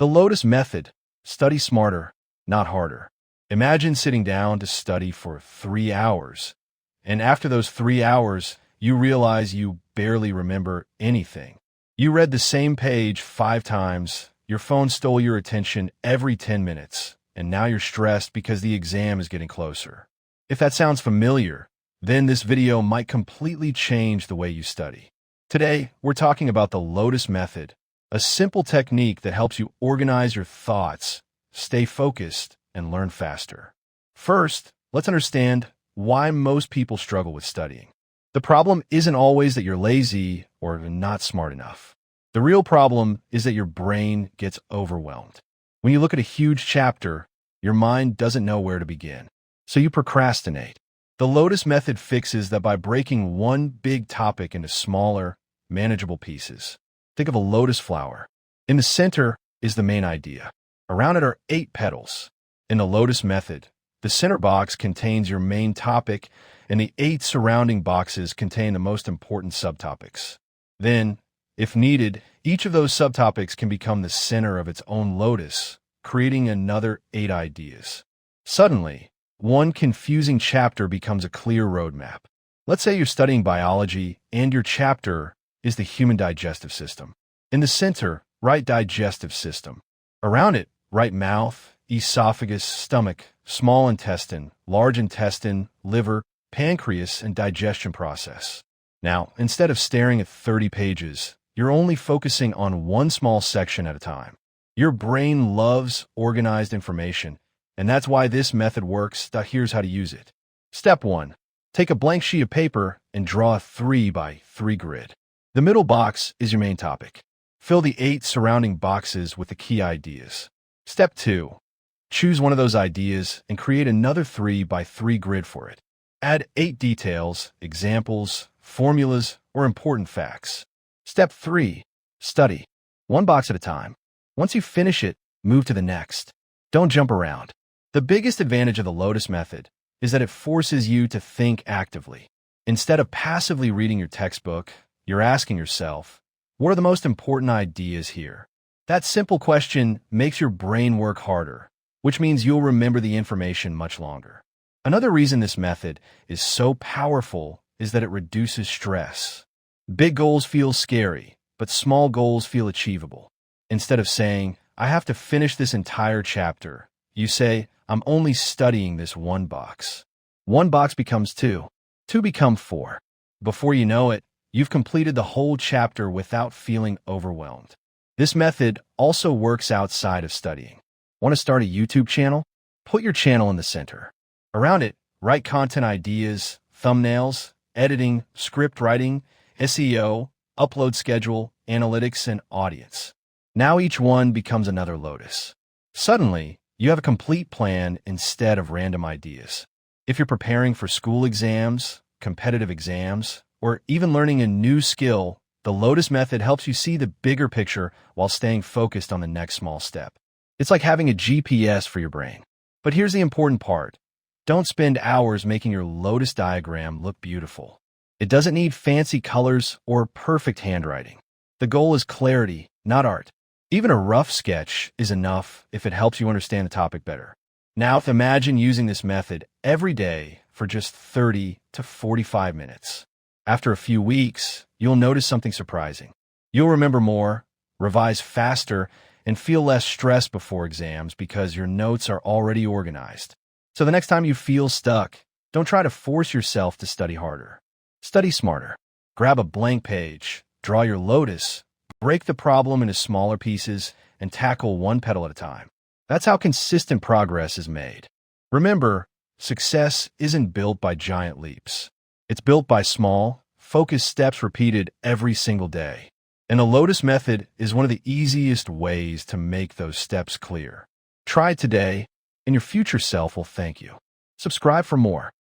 The Lotus Method. Study smarter, not harder. Imagine sitting down to study for 3 hours, and after those 3 hours, you realize you barely remember anything. You read the same page 5 times, your phone stole your attention every 10 minutes, and now you're stressed because the exam is getting closer. If that sounds familiar, then this video might completely change the way you study. Today, we're talking about the Lotus Method, a simple technique that helps you organize your thoughts, stay focused, and learn faster. First, let's understand why most people struggle with studying. The problem isn't always that you're lazy or not smart enough. The real problem is that your brain gets overwhelmed. When you look at a huge chapter, your mind doesn't know where to begin, so you procrastinate. The Lotus Method fixes that by breaking one big topic into smaller, manageable pieces. Think of a lotus flower. In the center is the main idea. Around it are 8 petals. In the Lotus Method, the center box contains your main topic, and the 8 surrounding boxes contain the most important subtopics. Then, if needed, each of those subtopics can become the center of its own lotus, creating another 8 ideas. Suddenly, one confusing chapter becomes a clear roadmap. Let's say you're studying biology, and your chapter is the human digestive system. In the center, write digestive system. Around it, write mouth, esophagus, stomach, small intestine, large intestine, liver, pancreas, and digestion process. Now, instead of staring at 30 pages, you're only focusing on one small section at a time. Your brain loves organized information, and that's why this method works. Here's how to use it. Step 1. Take a blank sheet of paper and draw a 3 by 3 grid. The middle box is your main topic. Fill the 8 surrounding boxes with the key ideas. Step 2. Choose one of those ideas and create another 3 by 3 grid for it. Add 8 details, examples, formulas, or important facts. Step 3. Study. One box at a time. Once you finish it, move to the next. Don't jump around. The biggest advantage of the Lotus Method is that it forces you to think actively. Instead of passively reading your textbook, you're asking yourself, what are the most important ideas here? That simple question makes your brain work harder, which means you'll remember the information much longer. Another reason this method is so powerful is that it reduces stress. Big goals feel scary, but small goals feel achievable. Instead of saying, I have to finish this entire chapter, you say, I'm only studying this one box. One box becomes 2. 2 become 4. Before you know it, you've completed the whole chapter without feeling overwhelmed. This method also works outside of studying. Want to start a YouTube channel? Put your channel in the center. Around it, write content ideas, thumbnails, editing, script writing, SEO, upload schedule, analytics, and audience. Now each one becomes another lotus. Suddenly, you have a complete plan instead of random ideas. If you're preparing for school exams, competitive exams, or even learning a new skill, the Lotus Method helps you see the bigger picture while staying focused on the next small step. It's like having a GPS for your brain. But here's the important part. Don't spend hours making your Lotus diagram look beautiful. It doesn't need fancy colors or perfect handwriting. The goal is clarity, not art. Even a rough sketch is enough if it helps you understand the topic better. Now, imagine using this method every day for just 30 to 45 minutes. After a few weeks, you'll notice something surprising. You'll remember more, revise faster, and feel less stressed before exams because your notes are already organized. So the next time you feel stuck, don't try to force yourself to study harder. Study smarter. Grab a blank page, draw your lotus, break the problem into smaller pieces, and tackle one petal at a time. That's how consistent progress is made. Remember, success isn't built by giant leaps. It's built by small, focused steps repeated every single day. And the Lotus Method is one of the easiest ways to make those steps clear. Try it today, and your future self will thank you. Subscribe for more.